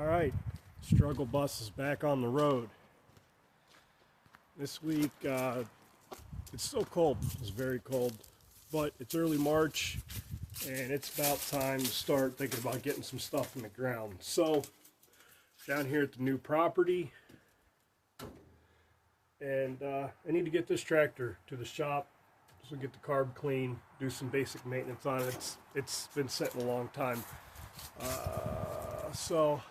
All right, Struggle Bus is back on the road. This week, it's still cold. It's very cold, but it's early March, and it's about time to start thinking about getting some stuff in the ground. So, down here at the new property, and I need to get this tractor to the shop, so get the carb clean, do some basic maintenance on it. It's been sitting a long time. So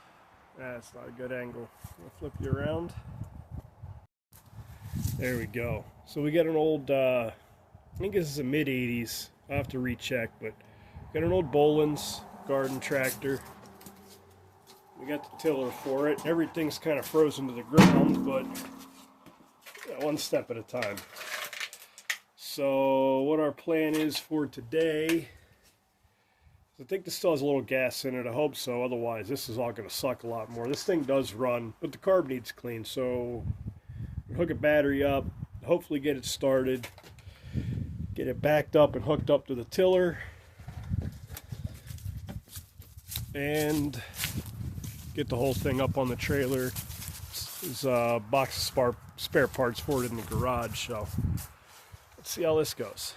that's not a good angle. I'll flip you around. There we go. So we got an old, I think this is a mid-80s. I'll have to recheck, but got an old Boland's garden tractor. We got the tiller for it. Everything's kind of frozen to the ground, but one step at a time. So what our plan is for today, I think this still has a little gas in it. I hope so. Otherwise, this is all going to suck a lot more. This thing does run, but the carb needs clean. So hook a battery up, hopefully get it started, get it backed up and hooked up to the tiller, and get the whole thing up on the trailer. There's a box of spare parts for it in the garage. So let's see how this goes.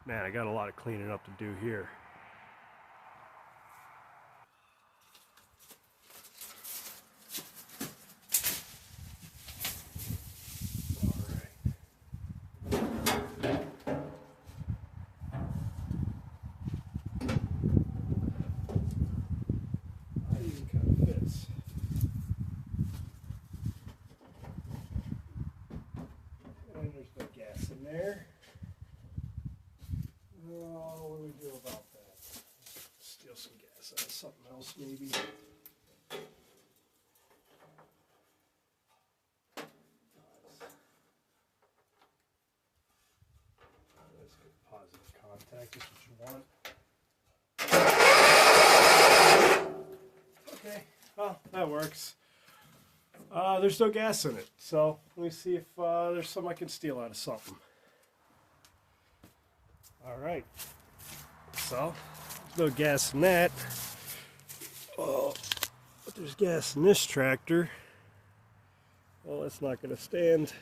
Man, I got a lot of cleaning up to do here. There. Oh, what do we do about that? Steal some gas out of something else, maybe. Let's get positive contact. This is what you want. Okay, well, that works. There's no gas in it, so let me see if there's something I can steal out of something. All right, so there's no gas in that. Oh, but there's gas in this tractor. Well, that's not going to stand.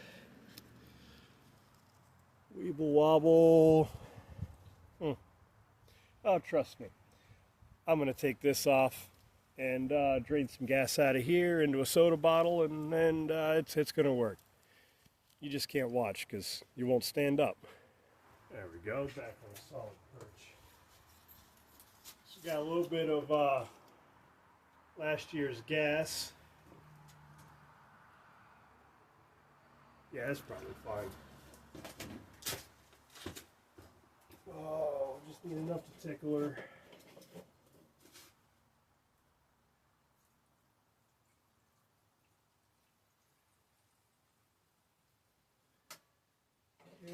Weeble wobble. Oh, trust me. I'm going to take this off and drain some gas out of here into a soda bottle, and it's going to work. You just can't watch because you won't stand up. There we go, back on a solid perch. So got a little bit of last year's gas. Yeah, that's probably fine. Oh, just need enough to tickle her.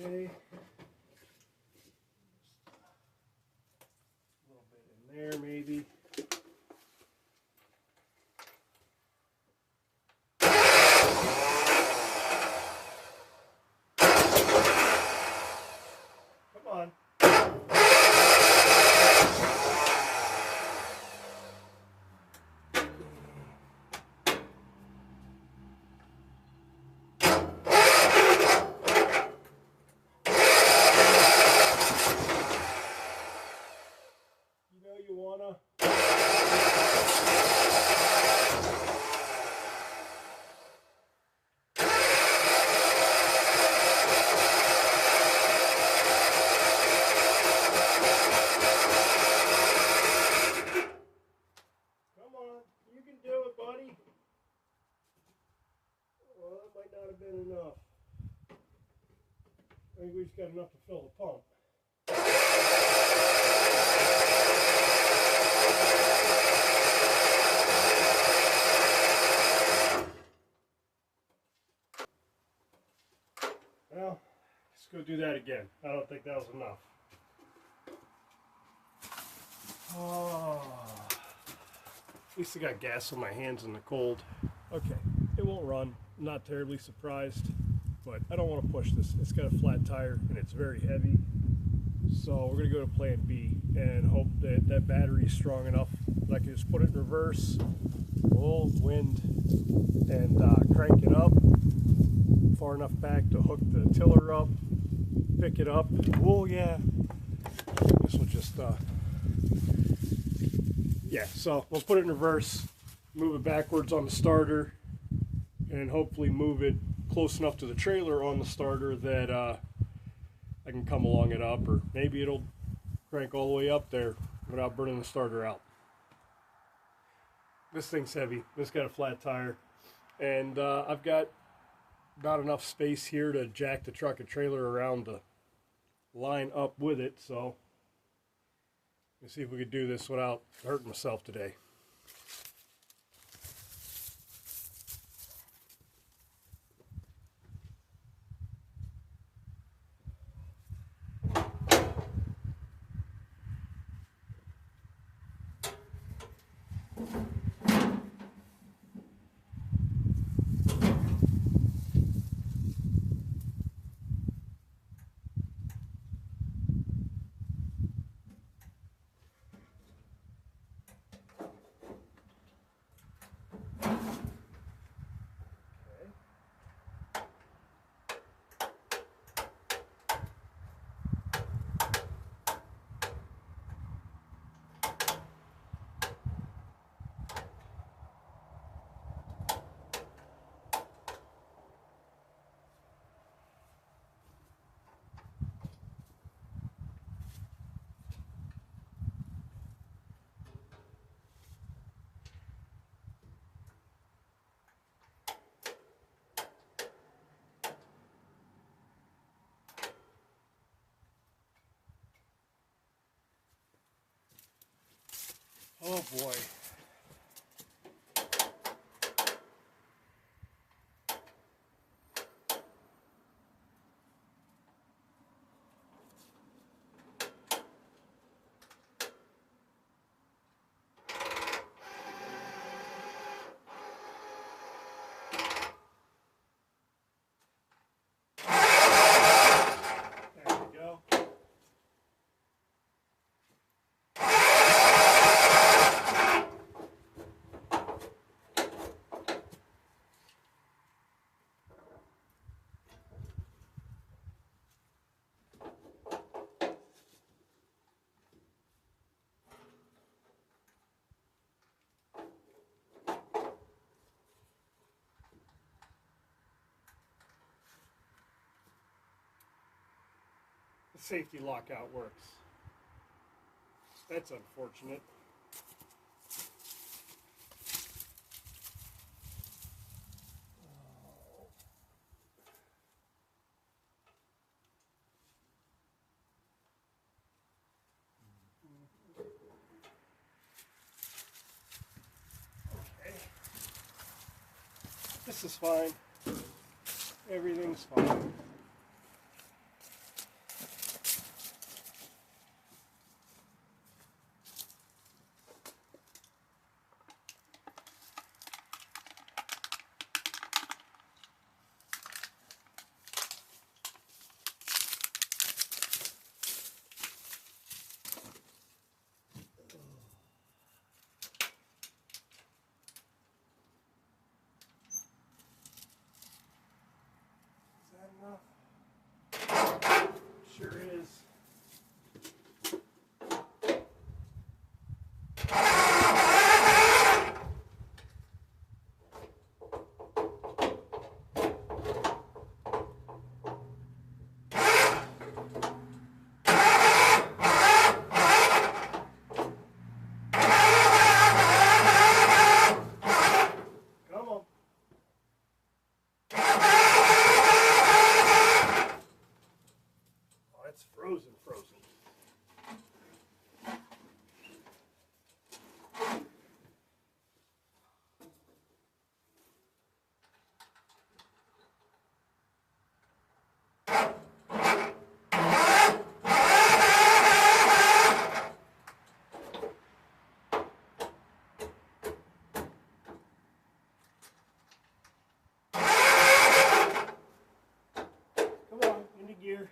Okay. There maybe. Come on. You wanna? Come on, you can do it, buddy. Well, that might not have been enough. I think we just got enough to fill the pump. Well, let's go do that again. I don't think that was enough. Oh, at least I got gas on my hands in the cold. Okay, it won't run. I'm not terribly surprised, but I don't want to push this. It's got a flat tire and it's very heavy. So we're going to go to plan B and hope that that battery is strong enough that I can just put it in reverse full wind, and crank it up far enough back to hook the tiller up, pick it up. Oh yeah, this will just yeah, so we'll put it in reverse, move it backwards on the starter, and hopefully move it close enough to the trailer on the starter that I can come along it up, or maybe it'll crank all the way up there without burning the starter out. This thing's heavy. This got a flat tire, and I've got not enough space here to jack the truck and trailer around to line up with it, so let's see if we could do this without hurting myself today. Oh boy. There we go. The safety lockout works. That's unfortunate. Okay. This is fine. Everything's fine. Sure is. Come on. Oh, it's frozen. Come on, into gear.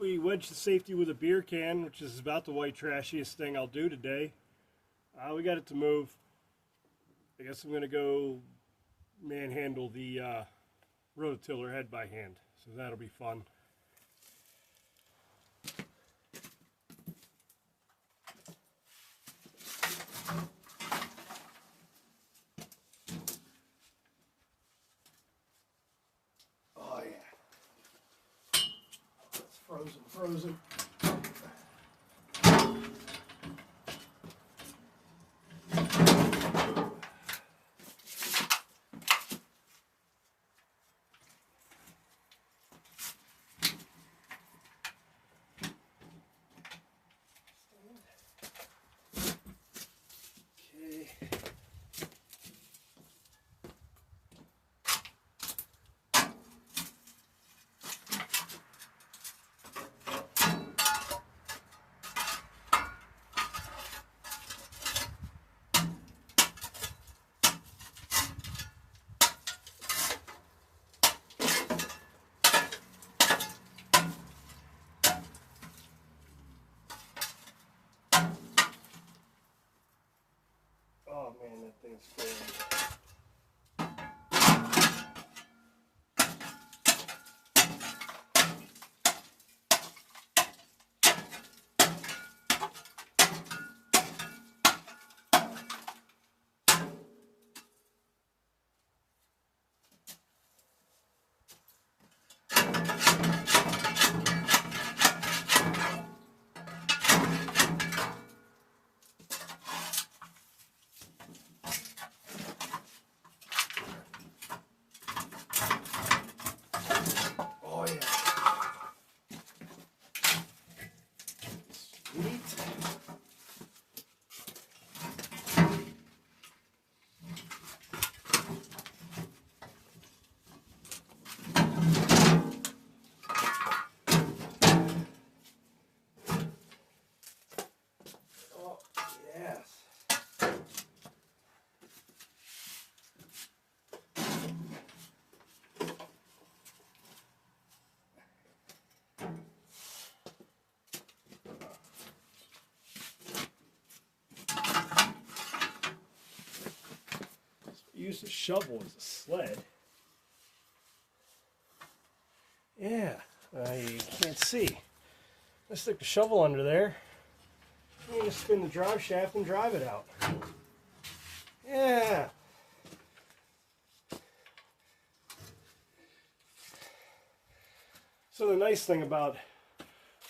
we wedged the safety with a beer can, which is about the white trashiest thing I'll do today. We got it to move. I guess I'm going to go manhandle the rototiller head by hand, so that'll be fun. Oh yeah, it's frozen. Oh man, that thing's scary. Oh yeah. Sweet. Oh yes. Use the shovel as a sled. Yeah, you can't see. Let's stick the shovel under there. You just spin the drive shaft and drive it out. Yeah. So the nice thing about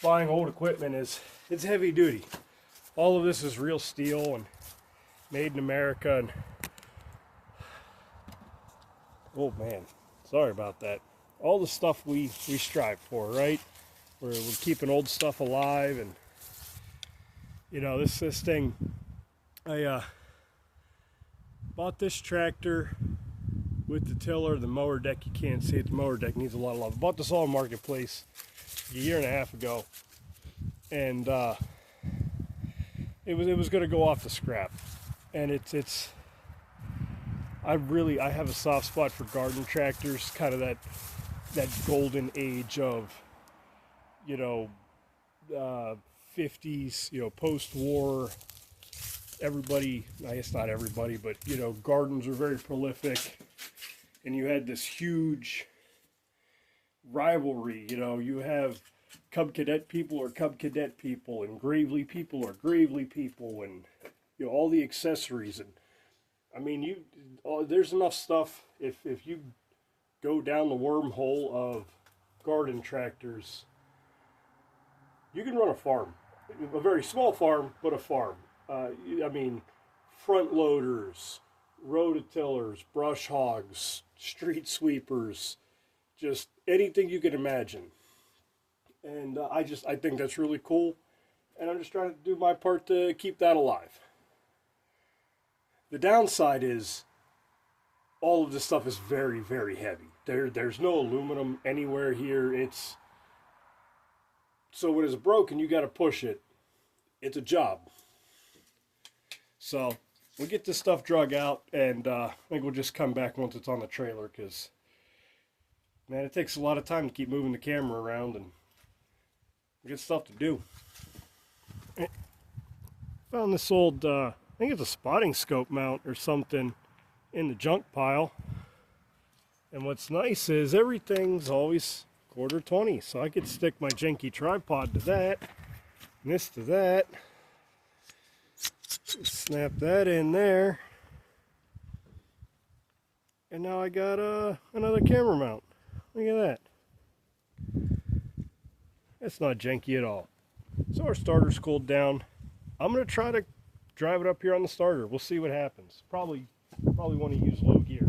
buying old equipment is it's heavy duty. All of this is real steel and made in America. And oh man, sorry about that. All the stuff we strive for, right? We're keeping old stuff alive, and you know this thing. I bought this tractor with the tiller, the mower deck. You can't see it. The mower deck needs a lot of love. I bought this all in Marketplace a year and a half ago, and it was going to go off the scrap, and it's. I have a soft spot for garden tractors, kind of that golden age of, 50s, post-war. Everybody, I guess not everybody, but gardens were very prolific, and you had this huge rivalry. You have Cub Cadet people are Cub Cadet people, and Gravely people are Gravely people, and all the accessories. And I mean, there's enough stuff. If you go down the wormhole of garden tractors, you can run a farm, a very small farm, but a farm. I mean, front loaders, rototillers, brush hogs, street sweepers, just anything you can imagine. And I think that's really cool, and I'm just trying to do my part to keep that alive. The downside is all of this stuff is very, very heavy. There's no aluminum anywhere here. So when it's broken, you got to push it. It's a job. So we'll get this stuff drug out, and I think we'll just come back once it's on the trailer, because, man, it takes a lot of time to keep moving the camera around, and Good stuff to do. Found this old, I think it's a spotting scope mount or something in the junk pile. And what's nice is everything's always 1/4 so I could stick my janky tripod to that, and this to that. Snap that in there. And now I got another camera mount. Look at that. That's not janky at all. So our starter's cooled down. I'm going to try to drive it up here on the starter. We'll see what happens. Probably want to use low gear.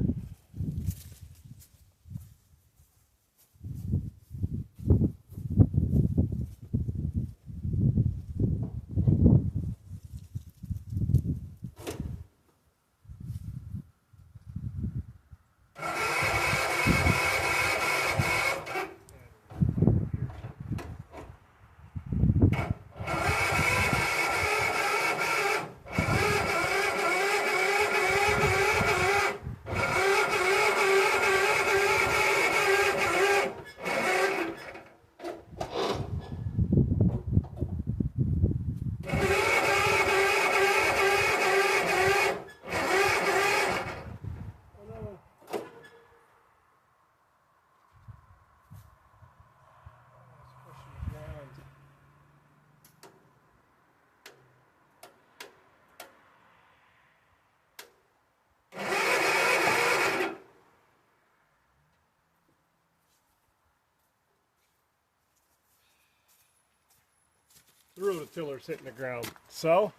The rototiller's hitting the ground. So,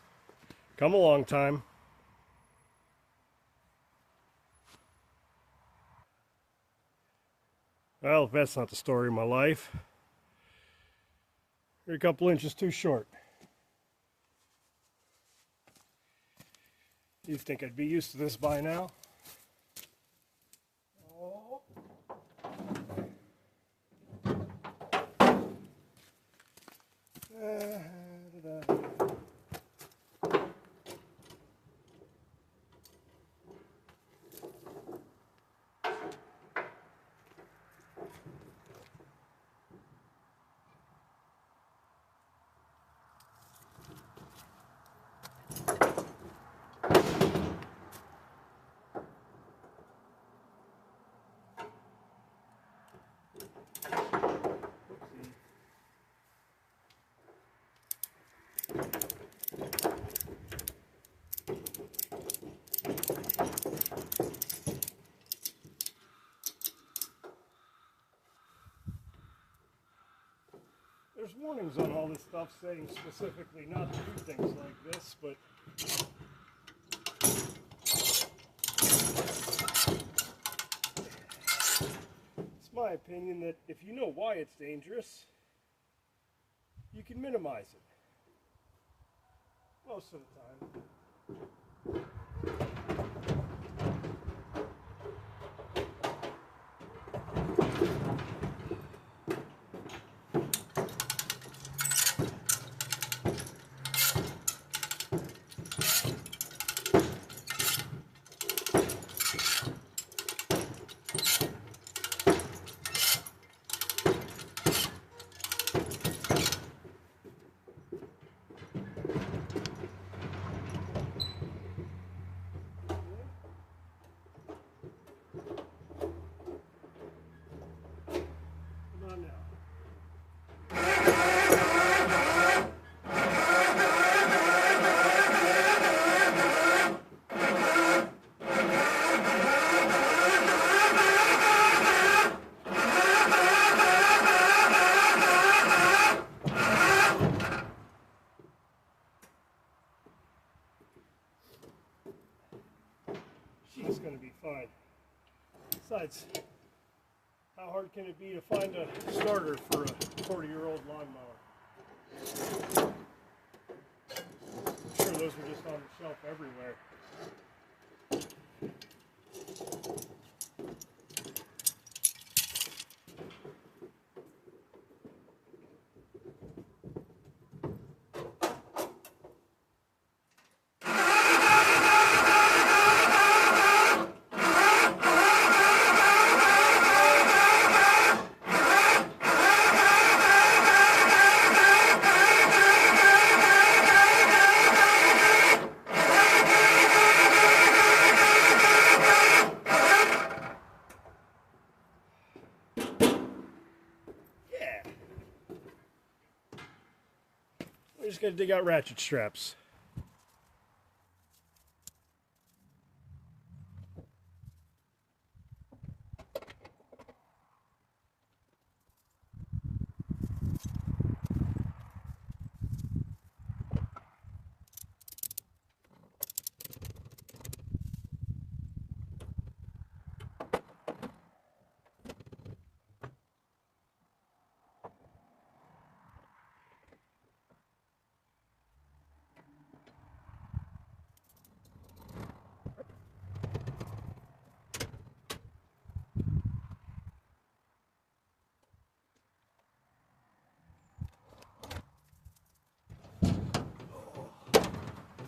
come along time. Well, that's not the story of my life. You're a couple inches too short. You'd think I'd be used to this by now. Oh. There's warnings on all this stuff saying specifically not to do things like this, but it's my opinion that if you know why it's dangerous, you can minimize it. Most of the time. She's going to be fine. Besides, how hard can it be to find a starter for a 40-year-old lawnmower? I'm sure those were just on the shelf everywhere. just got to dig out ratchet straps.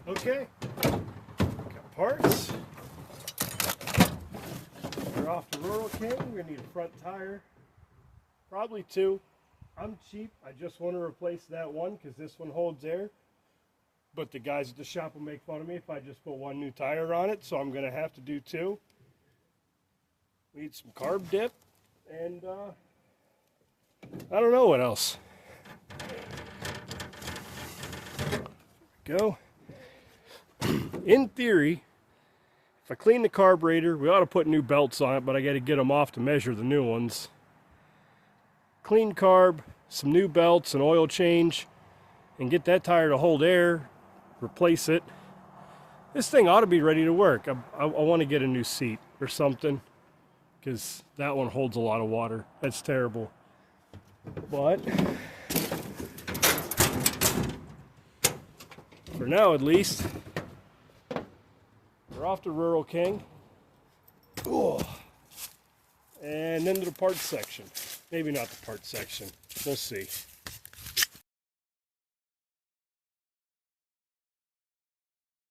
Okay, got parts. We're off to Rural King. We're gonna need a front tire, probably two. I'm cheap. I just want to replace that one because this one holds air. But the guys at the shop will make fun of me if I just put one new tire on it, so I'm gonna have to do two. We need some carb dip, and I don't know what else. Go. In theory, if I clean the carburetor, we ought to put new belts on it, but I got to get them off to measure the new ones. Clean carb, some new belts, an oil change, and get that tire to hold air, replace it. This thing ought to be ready to work. I want to get a new seat or something, because that one holds a lot of water. That's terrible. But for now, at least, we're off to Rural King. Ooh. And then to the parts section. Maybe not the parts section. We'll see.